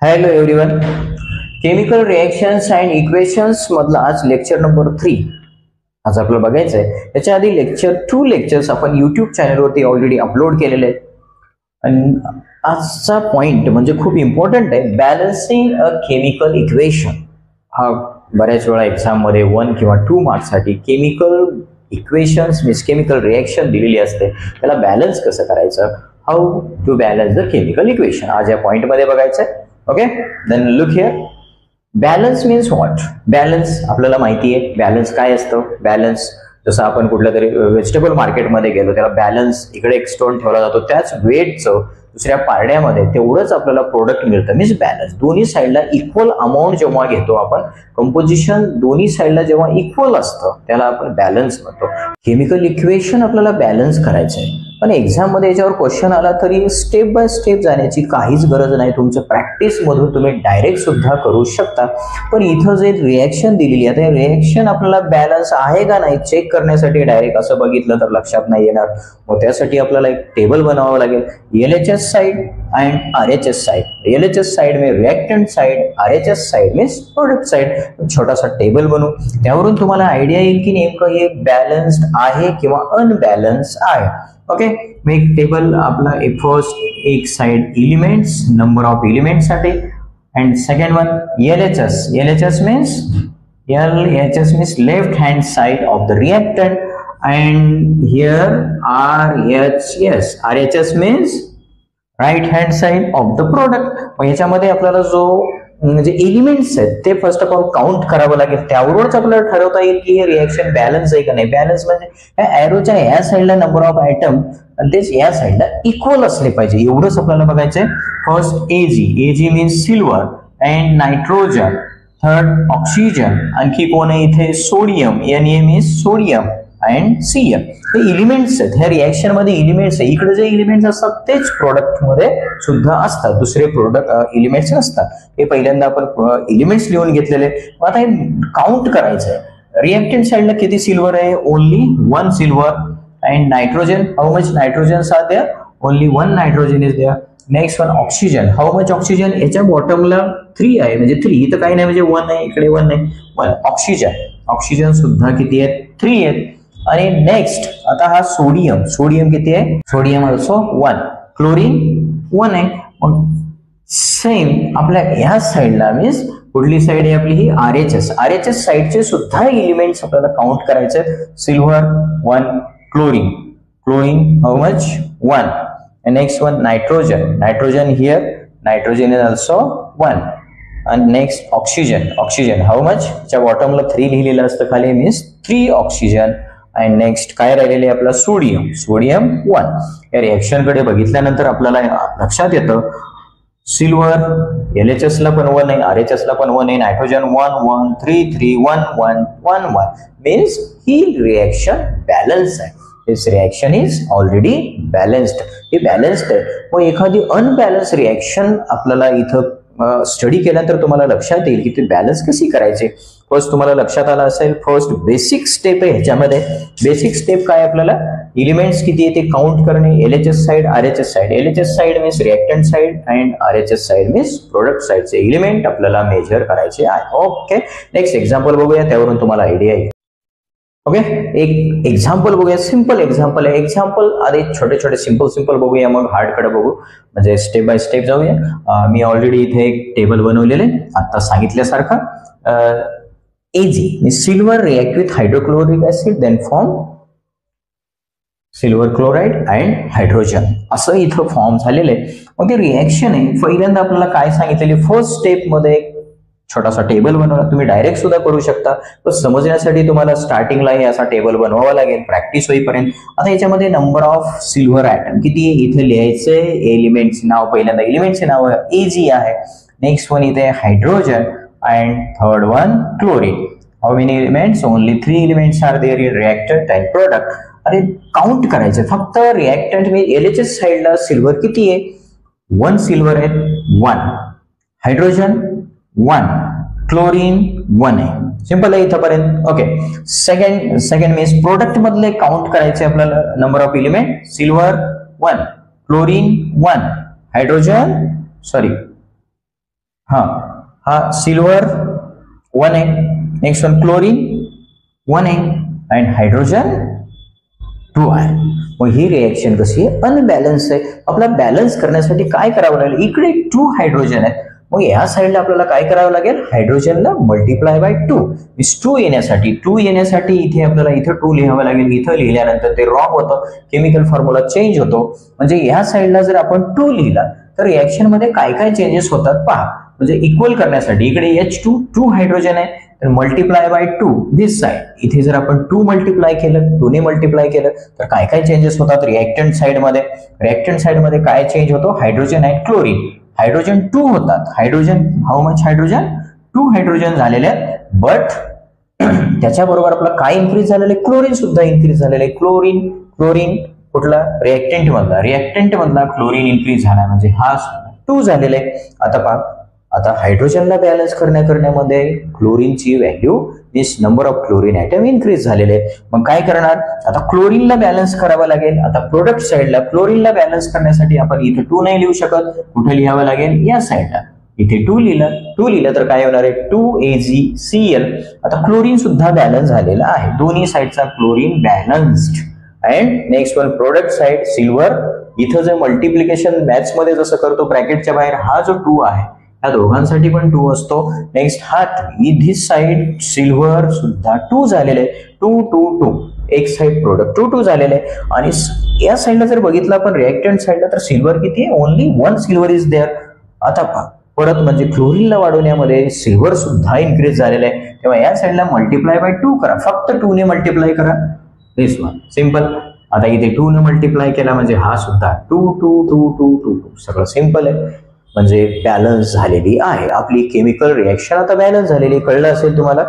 Hello everyone. Chemical reactions and equations मधला आज lecture number 3 आज आपलं बघायचं आहे. त्याच्या आधी लेक्चर्स आपण YouTube चॅनलवरती ऑलरेडी अपलोड केलेले आहेत. आणि आजचा पॉइंट म्हणजे खूप इम्पॉर्टंट आहे, बॅलन्सिंग अ केमिकल इक्वेशन. हा बऱ्याच वेळा एक्झाम मध्ये 1 किंवा 2 मार्क्ससाठी chemical equations means chemical reaction दिलेली असते, त्याला बॅलन्स कसं करायचं, how to balance the chemical equation, आज या पॉइंट मध्ये बघायचं आहे. Okay, then look here. Balance means what? Balance आपल्याला माहिती आहे. बॅलन्स काय असतं? बॅलन्स जसं आपण कुठल्या तरी व्हेजिटेबल मार्केटमध्ये गेलो, त्याला बॅलन्स इकडे एक स्टोन ठेवला जातो, त्याच वेटचं दुसऱ्या पारड्यामध्ये तेवढंच आपल्याला प्रोडक्ट मिळतं. Means balance. दोन्ही साईडला इक्वल अमाऊंट जेव्हा घेतो आपण, कंपोजिशन दोन्ही साईडला जेव्हा इक्वल असतं त्याला आपण बॅलन्स म्हणतो. केमिकल इक्वेशन आपल्याला बॅलन्स करायचं आहे, पण एक्झाम मध्ये याच्यावर क्वेश्चन आला तरी स्टेप बाय स्टेप जाण्याची काहीच गरज नाही. तुमच्या प्रॅक्टिस मधून तुम्ही डायरेक्ट सुद्धा करू शकता. पण इथं जे रिएक्शन दिलेली आहे, रिएक्शन आपल्याला बॅलन्स आहे का नाही चेक करण्यासाठी डायरेक्ट असं बघितलं तर लक्षात नाही येणार. मग त्यासाठी आपल्याला एक टेबल बनवावं लागेल. LHS side and RHS side. LHS side में reactant side, RHS side means product side. छोटासा टेबल बनवू, त्यावरून तुम्हाला आयडिया येईल की नेमकं हे बॅलन्स्ड आहे किंवा अनबॅलन्स आहे. ओके, मी एक टेबल आपला फर्स्ट एक side elements, number of elements साठी, and second one LHS. LHS means left hand side of the reactant, and here RHS. RHS means right hand side of the product. मग याच्यामध्ये आपल्याला जो म्हणजे elements आहेत ते फर्स्ट ऑफ ऑल काउंट करावं लागेल, त्यावरूनच आपल्याला ठरवता येईल की हे रिएक्शन बॅलन्स आहे का नाही. बॅलन्स म्हणजे या एरोच्या या साईडला नंबर ऑफ आयटम आणि तेच या साईडला इक्वल असले पाहिजे, एवढंच आपल्याला बघायचंय. First AG means silver and nitrogen, third oxygen, आणखी कोण आहे इथे sodium, Na means sodium and Cl. हे एलिमेंट्स आहेत, ह्या रिएक्शन मध्ये एलिमेंट्स आहे. इकडे जे एलिमेंट्स असतात तेच प्रोडक्ट मध्ये सुद्धा असतात, दुसरे प्रोडक्ट एलिमेंट्स नसतात. हे पहिल्यांदा आपण एलिमेंट्स लिहून घेतलेले. आता हे काउंट करायचं आहे. रिएक्टंट साइडला किती सिल्वर आहे? Only 1 silver. And nitrogen, how much nitrogens are there? Only 1 nitrogen is there. Next one oxygen, how much oxygen? याच्या बॉटमला 3 आहे, म्हणजे 3. इथं काही नाही, म्हणजे 1 आहे, इकडे 1 नाही. 1 ऑक्सिजन सुद्धा किती आहेत? 3 आहेत. आणि नेक्स्ट आता हा सोडियम किती आहे? Sodium also 1. क्लोरीन 1 आहे. मग सेम आपल्या ह्या साईडला मीन्स कुठली साईड आहे आपली? ही RHS साईडचे सुद्धा एलिमेंट्स आपल्याला काउंट करायचे. Silver 1, chlorine how much? 1. Next one nitrogen here, nitrogen is also 1. आणि नेक्स्ट ऑक्सिजन हाऊ मच? च्या बॉटमला 3 लिहिलेलं असतं खाली, मीन्स 3 ऑक्सिजन. आणि नेक्स्ट काय राहिलेले आपला? सोडियम 1. या रिएक्शन कडे बघितल्यानंतर आपल्याला लक्षात येतं सिल्वर LHS ला पण 1 आहे, RHS ला पण 1 आहे, nitrogen 1 1 3 3 1 1 1 1 means he reaction balance आहे. दिस रिएक्शन इज ऑलरेडी बॅलन्स्ड. हे बॅलन्स्ड आहे. मग एखादी अनबॅलन्स रिएक्शन आपल्याला इथं स्टडी केल्यानंतर तुम्हाला लक्षात येईल की ते बॅलन्स कशी करायचे. फर्स्ट तुम्हाला लक्षात आलं असेल, फर्स्ट बेसिक स्टेप आहे ह्याच्यामध्ये. बेसिक स्टेप काय? आपल्याला एलिमेंट्स किती आहे ते काउंट करणे. LHS side, RHS side. LHS side means reactant side and RHS side means product साइडचे एलिमेंट आपल्याला मेजर करायचे आहे. ओके, नेक्स्ट एक्झाम्पल बघूया, त्यावरून तुम्हाला आयडिया येईल. ओके, एक एक्झाम्पल बघूया. सिंपल एक्झाम्पल आहे. एक्झाम्पल आधी छोटे सिंपल बघूया, मग हार्डकडे बघू, म्हणजे स्टेप बाय स्टेप जाऊया. मी ऑलरेडी इथे एक टेबल बनवलेले आता सांगितल्यासारखं. AG silver react with hydrochloric acid, then form silver chloride and hydrogen, असं इथं फॉर्म झालेलं आहे. मग ते रिएक्शन आहे. पहिल्यांदा आपल्याला काय सांगितलेले, फर्स्ट स्टेप मध्ये एक छोटासा टेबल बनवला. तुम्ही डायरेक्ट सुद्धा करू शकता, पण समजण्यासाठी तुम्हाला स्टार्टिंगला हे असा टेबल बनवावा लागेल प्रॅक्टिस होईपर्यंत. आता याच्यामध्ये नंबर ऑफ सिल्वर ॲटम किती आहे इथे लिहायचे. एलिमेंटचे नाव, पहिल्यांदा एलिमेंटचे नाव AG आहे. नेक्स्ट वन इथे hydrogen and third one chlorine. How many elements? Only 3 elements are there in reactant and product. अरे काउंट करायचे फक्त. रिएक्टंट मी LHS साइडला सिल्वर किती आहे? 1 सिल्वर आहे, 1. हायड्रोजन 1, क्लोरीन 1 आहे. सिंपल आहे इथपर्यंत. ओके, सेकंड मीन्स प्रोडक्ट मधले काउंट करायचे आपल्याला. Number of element silver 1, chlorine 1, hydrogen हा हा सिल्वर 1 आहे, नेक्स्ट वन क्लोरीन 1 आहे अँड हायड्रोजन 2 आहे. मग ही रिएक्शन कशी आहे, अनबॅलन्स आहे. आपला बॅलन्स करण्यासाठी काय करावं लागेल, इकडे 2 हायड्रोजन आहेत, मग या साईडला आपल्याला काय करावं लागेल, हायड्रोजनला मल्टिप्लाय बाय 2. 2 येण्यासाठी इथे आपल्याला इथं 2 लिहावं लागेल. इथं लिहिल्यानंतर ते रॉंग होतं, केमिकल फॉर्म्युला चेंज होतो. म्हणजे या साईडला जर आपण 2 लिहिला तर रिएक्शन मध्ये काय काय चेंजेस होतात पहा. म्हणजे इक्वल करण्यासाठी इकडे H2 हायड्रोजन आहे, तर मल्टिप्लाय बाय 2 दिस साइड. इथे जर आपण 2 मल्टिप्लाय केलं, 2 ने मल्टिप्लाय केलं तर काय काय चेंजेस होतात रिएक्टंट साइडमध्ये काय चेंज होतो, हायड्रोजन आणि क्लोरीन. हायड्रोजन 2 होतात, hydrogen how much hydrogen 2 hydrogen झालेले आहेत. बट त्याच्याबरोबर आपला काय इन्क्रीज झालेलं आहे, क्लोरीन सुद्धा इन्क्रीज झालेलं आहे. क्लोरीन कुठला, रिएक्टंट मधला क्लोरीन इन्क्रीज झाला, म्हणजे हा 2 झालेला आहे. आता पहा, आता हायड्रोजनला बॅलन्स करण्यामध्ये क्लोरीनची value means number of chlorine item increase झालेले आहे. मग काय करणार, आता क्लोरीनला बॅलन्स करावं लागेल. आता प्रोडक्ट साइडला क्लोरीनला बॅलन्स करण्यासाठी आपण इथे 2 नाही लिहू शकत, कुठे लिहावं लागेल, या साइडला. इथे 2 लिहिलं तर काय होणार आहे, 2AgCl. आता क्लोरीन सुद्धा बॅलन्स झालेला आहे, दोन्ही साइडचा chlorine balanced. And next one product side silver. इथं जे मल्टिप्लिकेशन मॅथ्स मध्ये जसं करतो ब्रॅकेटच्या बाहेर हा जो 2 आहे, या दोघांसाठी पण 2 असतो. नेक्स्ट हा धिस साइड सिल्वर सुद्धा 2 झालेले आहे, 2 एक साइड प्रोडक्ट 2 झालेले आहे. आणि या साइडला जर बघितलं आपण रिएक्टंट साइडला तर सिल्वर किती आहे, ओनली 1 सिल्वर इज देअर. आता परत म्हणजे क्लोरीनला वाढवण्यामध्ये सिल्वर सुद्धा इन्क्रीज झालेला आहे, तेव्हा या साइडला मल्टिप्लाय बाय 2 करा, फक्त 2 ने मल्टिप्लाय करा, दिस वन सिंपल. आता इथे 2 ने मल्टिप्लाय केला म्हणजे हा सुद्धा 2 सगळं सिंपल आहे. म्हणजे बॅलन्स झालेली आहे आपली केमिकल रिएक्शन. आता बॅलन्स झालेली कळलं असेल तुम्हाला,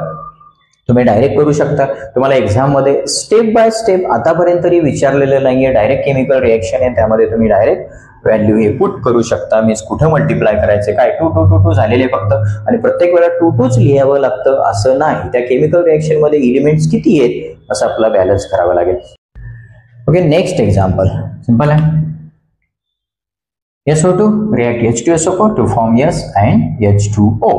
तुम्ही डायरेक्ट करू शकता. तुम्हाला एक्झाम मध्ये स्टेप बाय स्टेप आतापर्यंत तरी विचारलेलं नाहीये, डायरेक्ट केमिकल रिएक्शन आहे, त्यामध्ये तुम्ही डायरेक्ट व्हॅल्यू हे पुट करू शकता. मीन्स कुठं मल्टिप्लाय करायचं, काय 2 झालेले फक्त, आणि प्रत्येक वेळा 2 लिहावं लागतं असं नाही. त्या केमिकल रिएक्शन मध्ये एलिमेंट्स किती आहेत असं आपला बॅलन्स करावं लागेल. ओके, नेक्स्ट एक्झाम्पल सिंपल आहे. SO2 react H2SO4 to form S and H2O.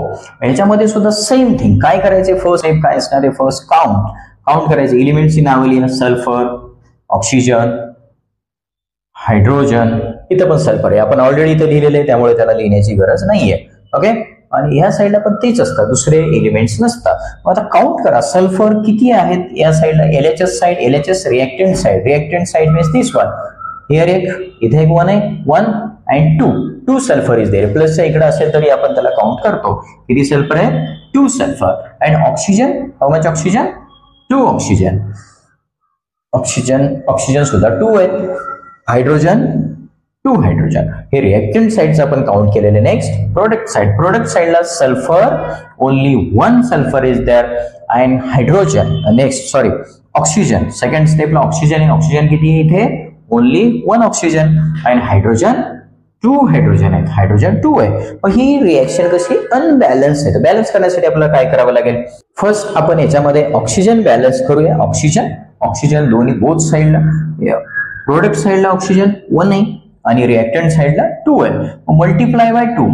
याच्यामध्ये सुद्धा सेम थिंग. काय करायचे, फर्स्ट स्टेप काय असणार आहे, फर्स्ट काउंट करायचे. एलिमेंट्सची नावं लिहिणं, सल्फर, ऑक्सिजन, हायड्रोजन. इथं पण सल्फर आहे, आपण ऑलरेडी इथं लिहिलेलं आहे, त्यामुळे त्याला लिहिण्याची गरज नाहीये. ओके, आणि या साईडला पण तेच असतात, दुसरे एलिमेंट्स नसतात. मग आता काउंट करा, सल्फर किती आहेत या साईडला, LHS reactant side means this one. Here इथे एक 1 आहे, 1 and 2 सल्फर इज देयर. प्लसच्या इकडे असेल तरी आपण त्याला काउंट करतो. किती सल्फर आहे, 2 sulphur. And oxygen, how much oxygen, 2 oxygen सुद्धा 2 आहेत. Hydrogen 2 hydrogen. हे रिएक्टंट साइडचं आपण काउंट केलेले. नेक्स्ट प्रोडक्ट साइडला sulphur only 1 sulphur is there. And hydrogen oxygen second स्टेपला ऑक्सिजन किती आहे इथे, only 1 oxygen. And hydrogen 2 hydrogen आहेत, हायड्रोजन 2 आहे. मग ही रिएक्शन कशी अनबॅलन्स आहे. बॅलन्स करण्यासाठी आपल्याला काय करावं लागेल, फर्स्ट आपण याच्यामध्ये ऑक्सिजन बॅलन्स करूया. ऑक्सिजन दोन्ही बोथ साइडला, प्रोडक्ट साइडला ऑक्सिजन 1 आहे आणि रिएक्टंट साइडला 2 आहे. मल्टिप्लाय बाय 2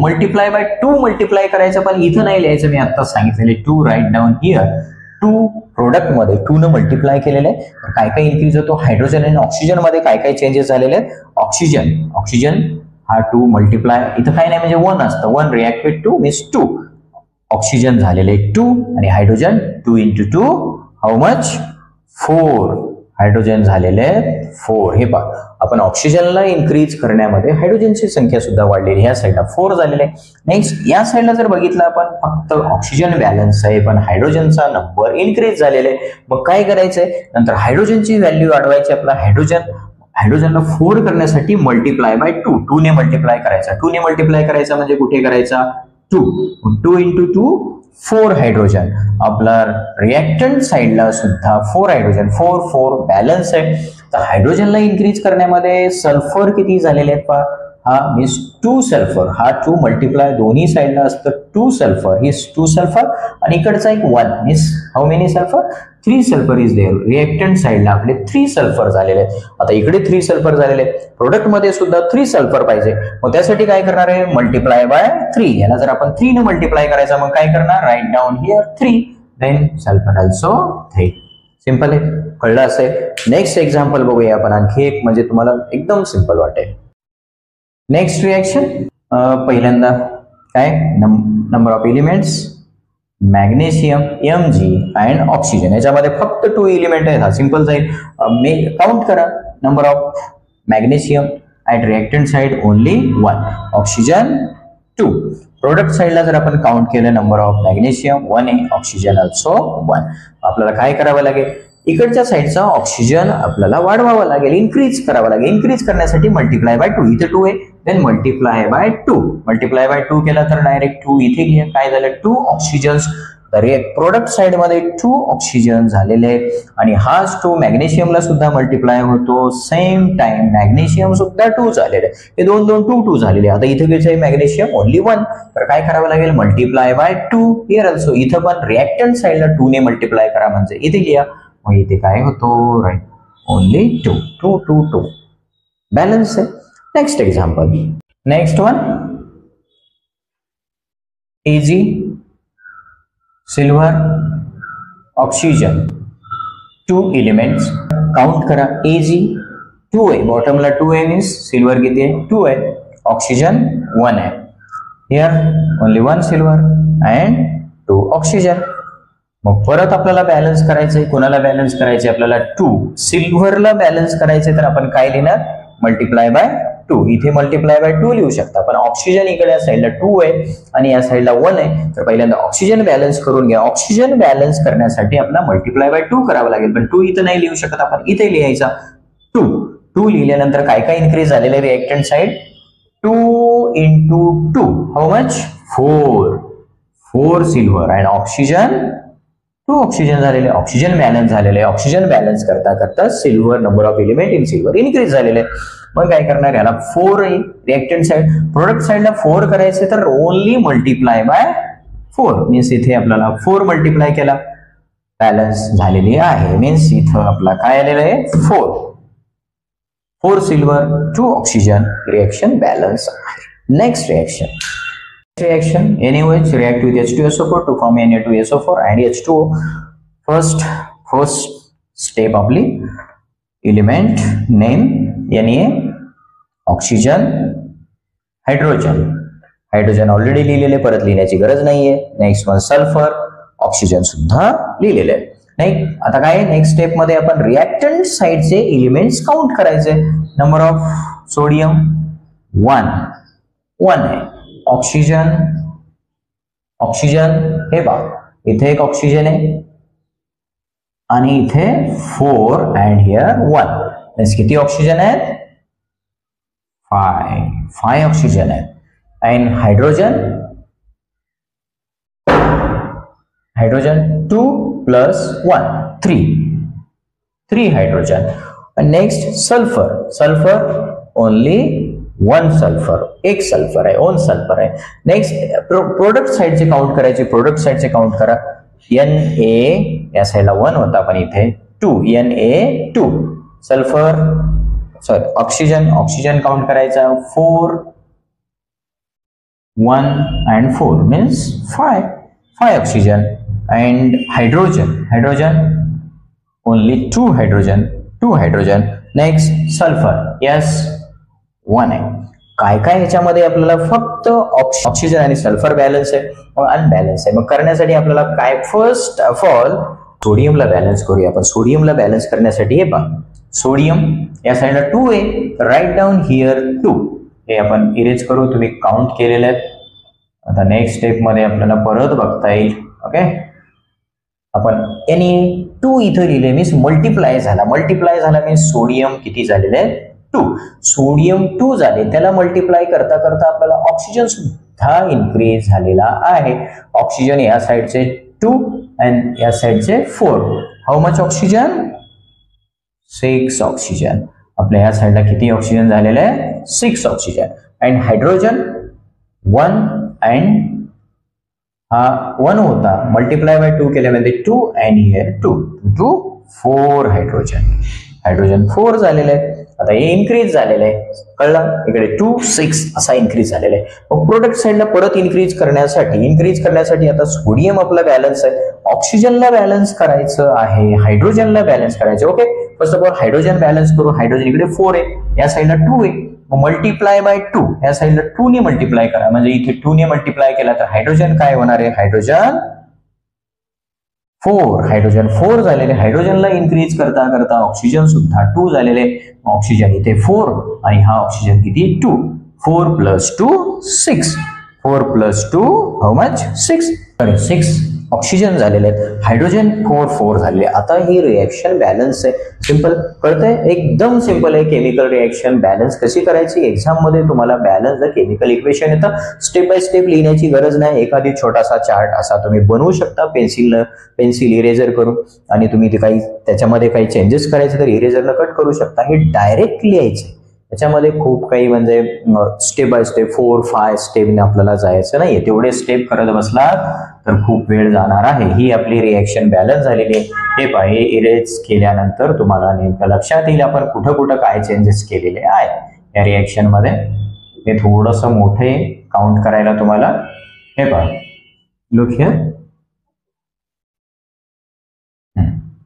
मल्टिप्लाय करायचं, पण इथं नाही लिहायचं, मी आता सांगितलेले 2 राईट डाऊन हिअर. 2 प्रोडक्ट मध्ये 2 न मल्टिप्लाय केलेले आहे. काय काय इन्क्रीज होतो, हायड्रोजन आणि ऑक्सिजन मध्ये काय काय चेंजेस झालेले आहेत. ऑक्सिजन हा 2 मल्टिप्लाय, इथं काय नाही म्हणजे 1 असतं, 1 रिएक्ट विथ 2 मीन्स 2. ऑक्सिजन झालेले 2 आणि hydrogen 2 into 2 how much 4. Hydrogen झालेले 4. हे पहा, आपण ऑक्सिजनला इन्क्रीज करण्यामध्ये हायड्रोजनची संख्या सुद्धा वाढलेली, ह्या साईडला 4 झालेले. नेक्स्ट या साईडला जर बघितलं आपण, फक्त ऑक्सिजन बॅलन्स आहे पण हायड्रोजनचा नंबर इन्क्रीज झालेला आहे. मग काय करायचंय, नंतर हायड्रोजनची व्हॅल्यू वाढवायची. आपला हायड्रोजनला 4 करण्यासाठी मल्टिप्लाय बाय 2 ने मल्टिप्लाय करायचा. 2 ने मल्टिप्लाय करायचा म्हणजे कुठे करायचा, 2 into 2 4 हायड्रोजन. आपला रिएक्टंट साइडला सुद्धा 4 हायड्रोजन, 4 बॅलन्स आहे. तर हायड्रोजनला इन्क्रीज करण्यामध्ये सल्फर किती झालेले आहेत पहा, हा मीन्स 2 सल्फर. हा 2 मल्टिप्लाय दोन्ही साइडला असतं 2 सल्फर, ही 2 सल्फर आणि इकडचा एक 1 means how many sulphur, 3 sulphur is there. Reactant साइडला आपले 3 सल्फर झालेले आहेत. आता इकडे 3 सल्फर झालेले आहेत, प्रोडक्ट मध्ये सुद्धा 3 सल्फर पाहिजे. मग त्यासाठी काय करणार आहे, मल्टिप्लाय बाय 3. याला जर आपण 3 ने मल्टिप्लाय करायचं मग काय करणार, right down here 3, then sulphur also 3. Simple आहे, कळलं असेल. नेक्स्ट एक्झाम्पल बघूया आपण आणखी एक, म्हणजे तुम्हाला एकदम सिंपल वाटेल. नेक्स्ट रिएक्शन, पहिल्यांदा काय, number of elements magnesium Mg and oxygen. याच्यामध्ये फक्त 2 एलिमेंट आहेत. हा सिंपल जाईल. काउंट करा, number of magnesium at reactant side only 1, oxygen 2. Product साइडला जर आपण काउंट केलं, नंबर ऑफ मॅग्नेशियम 1 आहे, ऑक्सिजन ऑल्सो 1. आपल्याला काय करावं लागेल, इकडच्या साईडचा ऑक्सिजन आपल्याला वाढवावा लागेल, इन्क्रीज करावा लागेल. इन्क्रीज करण्यासाठी मल्टिप्लाय बाय 2, इथे 2 आहे, then multiply by 2. Multiply by 2 केला तर डायरेक्ट 2 इथे घ्या. काय झालं, 2 ऑक्सिजन्स. तर प्रोडक्ट साइड मध्ये 2 ऑक्सिजन झालेले आहेत आणि हाच 2 मॅग्नेशियमला सुद्धा मल्टिप्लाय होतो. सेम टाइम मॅग्नेशियम सुद्धा 2 झालेले आहे. हे 2 2 2 2 झालेले. आता इथे किती आहे, मॅग्नेशियम ओनली 1. तर काय करावं लागेल, मल्टिप्लाय बाय 2 हिअर ऑल्सो. इथं पण रिएक्टंट साइडला 2 ने मल्टिप्लाय करा, म्हणजे इथे घ्या. मग इथे काय होतो, राईट, ओनली 2 2 2 2. बॅलन्स आहे. Next example, next one, Ag, silver, oxygen, 2 elements. Count करा, Ag 2 आहे, बॉटमला 2 आहे, मीन्स सिल्वर किती आहे, 2 आहे, ऑक्सिजन 1 आहे. Here only 1 silver and 2 oxygen. मग परत आपल्याला बॅलन्स करायचंय. कोणाला बॅलन्स करायचे, आपल्याला 2 सिल्व्हरला बॅलन्स करायचे. तर आपण काय लिहिणार, मल्टिप्लाय बाय 2. इथे मल्टिप्लाय बाय 2 लिहू शकता, पण ऑक्सिजन इकडे या साईडला 2 आहे आणि या साईडला 1 आहे. तर पहिल्यांदा ऑक्सिजन बॅलन्स करून घ्या. ऑक्सिजन बॅलन्स करण्यासाठी आपल्याला मल्टिप्लाय बाय 2 करावं लागेल, पण 2 इथं नाही लिहू शकत आपण, इथे लिहायचा 2. 2 लिहिल्यानंतर काय काय इन्क्रीज झालेले reactant side, 2 into 2, how much, 4 silver and oxygen 2 oxygen झालेले. ऑक्सिजन बॅलन्स झालेले. ऑक्सिजन बॅलन्स करता करता silver, number of element in silver increase झालेले. मग काय करणार, याला 4 आहे रिएक्टंट साइड, प्रोडक्ट साइडला 4 करायचे, तर ओनली मल्टिप्लाय बाय 4. मीन्स इथे आपल्याला 4 मल्टिप्लाय केला, बॅलन्स झालेली आहे. मीन्स इथं आपला काय आलेलं आहे, 4 सिल्वर 2 ऑक्सिजन. रिएक्शन बॅलन्स आहे. Next reaction, NaOH react with H2SO4 to form Na2SO4 and H2O. First step आपली, element name Na, oxygen, hydrogen already लिहिलेले, परत लिहिण्याची गरज नाहीये. नेक्स्ट वन सल्फर, ऑक्सिजन सुद्धा लिहिलेले. नाही, आता काय, नेक्स्ट स्टेप मध्ये आपण रिएक्टंट साइडचे एलिमेंट्स काउंट करायचे. नंबर ऑफ सोडियम 1 आहे, ऑक्सिजन हे बा, इथे एक ऑक्सिजन आहे आणि इथे 4 अँड हिअर 1. मीन्स किती ऑक्सिजन आहेत, 5 ऑक्सिजन आहेत. And hydrogen 2 plus 1, 3 hydrogen. Next sulphur only 1 sulphur, 1 sulphur आहे, 1 सल्फर आहे. नेक्स्ट प्रोडक्ट साइडचे काउंट करायचे. प्रोडक्ट साइडचे काउंट करा. Na या साइडला 1 होता, पण इथे 2, Na2. Sulphur, sorry, oxygen count करायचा, 4 1 and 4 means 5 oxygen. And hydrogen only 2 hydrogen. Next sulphur, yes 1 आहे. काय ह्याच्यामध्ये आपल्याला फक्त ऑक्सिजन आणि सल्फर बॅलन्स आहे, अनबॅलन्स आहे. मग करण्यासाठी आपल्याला काय, फर्स्ट ऑफ ऑल सोडियमला बॅलन्स करूया आपण. सोडियमला बॅलन्स करण्यासाठी हे पहा, सोडियम या साईडला 2 आहे, राईट डाऊन हिअर 2. हे आपण इरेज करू, तुम्ही काउंट केलेले आहेत. आता नेक्स्ट स्टेप मध्ये आपल्याला परत बघता येईल. ओके, आपण Na2 इथं लिहिले, मीन्स मल्टिप्लाय झाला मीन्स सोडियम किती झालेले आहे, 2. सोडियम 2 झाले, त्याला मल्टिप्लाय करता करता आपल्याला ऑक्सिजन सुद्धा इन्क्रीज झालेला आहे. ऑक्सिजन या साइडचे 2 अँड या साइडचे 4. How much oxygen, 6 oxygen. आपल्या या साइडला किती ऑक्सिजन झालेले आहे, 6 ऑक्सिजन. अँड हायड्रोजन 1 अँड हा 1 होता, multiply by 2 केल्यामध्ये 2 and here 2 2 4 hydrogen 4 झालेले आहे. आता हे इन्क्रीज झालेलं आहे, कळलं, इकडे 2 6 असा इन्क्रीज झालेला आहे. मग प्रोडक्ट साइडला परत इन्क्रीज करण्यासाठी आता सोडियम आपला बॅलन्स आहे, ऑक्सिजनला बॅलन्स करायचं आहे, हायड्रोजनला बॅलन्स करायचं. Okay, first of all hydrogen balance करू. हायड्रोजन इकडे 4 आहे, या साइडला 2 आहे, मग मल्टिप्लाय बाय 2, या साइडला 2 ने मल्टिप्लाय करा, म्हणजे इथे 2 ने मल्टिप्लाय केला तर हायड्रोजन काय होणार आहे, हायड्रोजन 4 झालेले. हायड्रोजनला इन्क्रीज करता करता ऑक्सिजन सुद्धा 2 झालेले. ऑक्सिजन इथे 4 आणि हा ऑक्सिजन किती 2. 4 + 2 6. 4 + 2 हाऊ मच 6. 6 ऑक्सिजन झालेले आहेत, हायड्रोजन 4 झालेले. आता ही रिएक्शन बॅलन्स आहे. सिंपल, कळतंय, एकदम सिंपल आहे. केमिकल रिएक्शन बॅलन्स कशी करायची, एक्झाम मध्ये तुम्हाला बॅलन्स द केमिकल इक्वेशन येतं. स्टेप बाय स्टेप लिहिण्याची गरज नाही, एखादी छोटासा चार्ट असा तुम्ही बनवू शकता पेन्सिल इरेजर करून, आणि तुम्ही ते काही त्याच्यामध्ये काही चेंजेस करायचे तर इरेजरनं कट करू शकता. हे डायरेक्ट लिहायचे, त्याच्यामध्ये खूप काही म्हणजे स्टेप बाय स्टेप 4-5 स्टेपने आपल्याला जायचं नाहीये. तेवढे स्टेप करत बसला तर खूप वेळ जाणार आहे. ही आपली रिएक्शन बॅलन्स झालेली आहे. हे पहा, हे इरेज केल्यानंतर तुम्हाला नेमकं लक्षात येईल आपण कुठं कुठं काय चेंजेस केलेले आहे या रिएक्शन मध्ये. हे थोडंसं मोठे काउंट करायला तुम्हाला, हे पहा, लुक हिअर,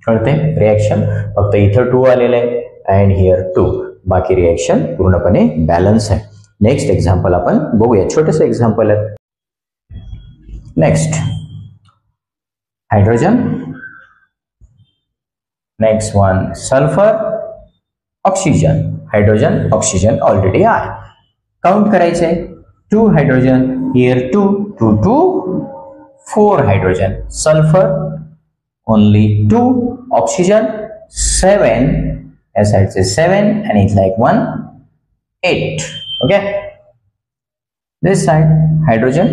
कळते रिएक्शन, फक्त इथं 2 आलेलं आहे अँड हिअर 2. बाकी रिएक्शन पूर्णपणे बॅलन्स आहे. नेक्स्ट एक्झाम्पल आपण बघूया, छोटेसे एक्झाम्पल आहे. Next hydrogen, next one sulphur, oxygen. Hydrogen oxygen already आहे, काउंट करायचे. 2 hydrogen, here 2 2 2 4 hydrogen. Sulphur only 2, oxygen 7, as I say 7 and it's like 1 8. Okay, this side hydrogen,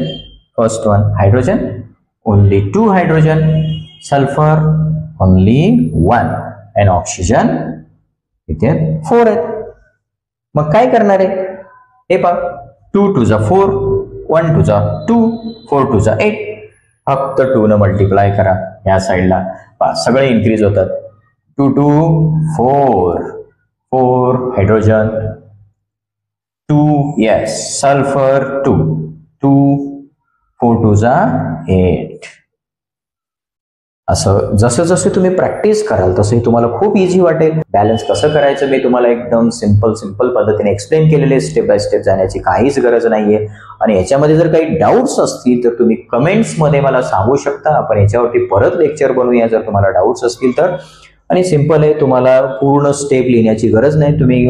first one hydrogen, only 2 hydrogen, sulfur only 1 and oxygen इथे 4 आहे. मग काय करणार आहे, हे पहा, 2 2 जा 4, 1 2 जा 2, 4 2 जा 8. फक्त 2 न मल्टिप्लाय करा, या साइडला सगळे इन्क्रीज होतात. 2 2 4 4 हायड्रोजन, 2 यस सल्फर 2 2 4 2 जा 8. असं जसं जसं तुम्ही प्रॅक्टिस कराल तसं तुम्हाला खूप इझी वाटेल. बॅलन्स कसं करायचं मी तुम्हाला एकदम सिंपल पद्धतीने एक्सप्लेन केलेले, स्टेप बाय स्टेप जाण्याची काहीच गरज नाहीये. आणि याच्यामध्ये जर काही डाऊट्स असतील तर तुम्ही कमेंट्स मध्ये मला सांगू शकता, आपण याच्यावरती परत लेक्चर बनवूया जर तुम्हाला डाऊट्स असतील तर. आणि सिंपल आहे, तुम्हाला पूर्ण स्टेप लिहिण्याची गरज नाही, तुम्ही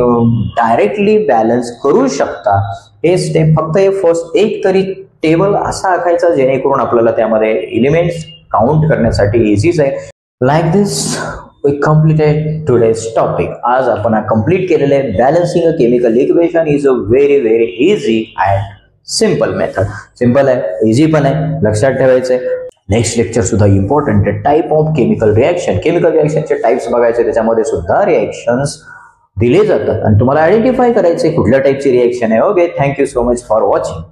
डायरेक्टली बॅलन्स करू शकता. हे स्टेप फक्त हे फर्स्ट एक तरी टेबल असा आखायचा जेणेकरून आपल्याला त्यामध्ये एलिमेंट्स काउंट करण्यासाठी इझीच आहे. Like this we completed today's topic. आज आपण कंप्लीट केलेले balancing a chemical equation is a very easy and simple method. Simple आहे, इझी पण आहे, लक्षात ठेवायचंय. नेक्स्ट लेक्चर सुद्धा इम्पॉर्टंट आहे, type of chemical reaction. Chemical रिएक्शनचे टाइप्स बघायचे, त्याच्यामध्ये सुद्धा रिएक्शन्स दिले जातात आणि तुम्हाला आयडेंटिफाय करायचे कुठल्या टाइपची रिएक्शन आहे. Okay, thank you so much for watching.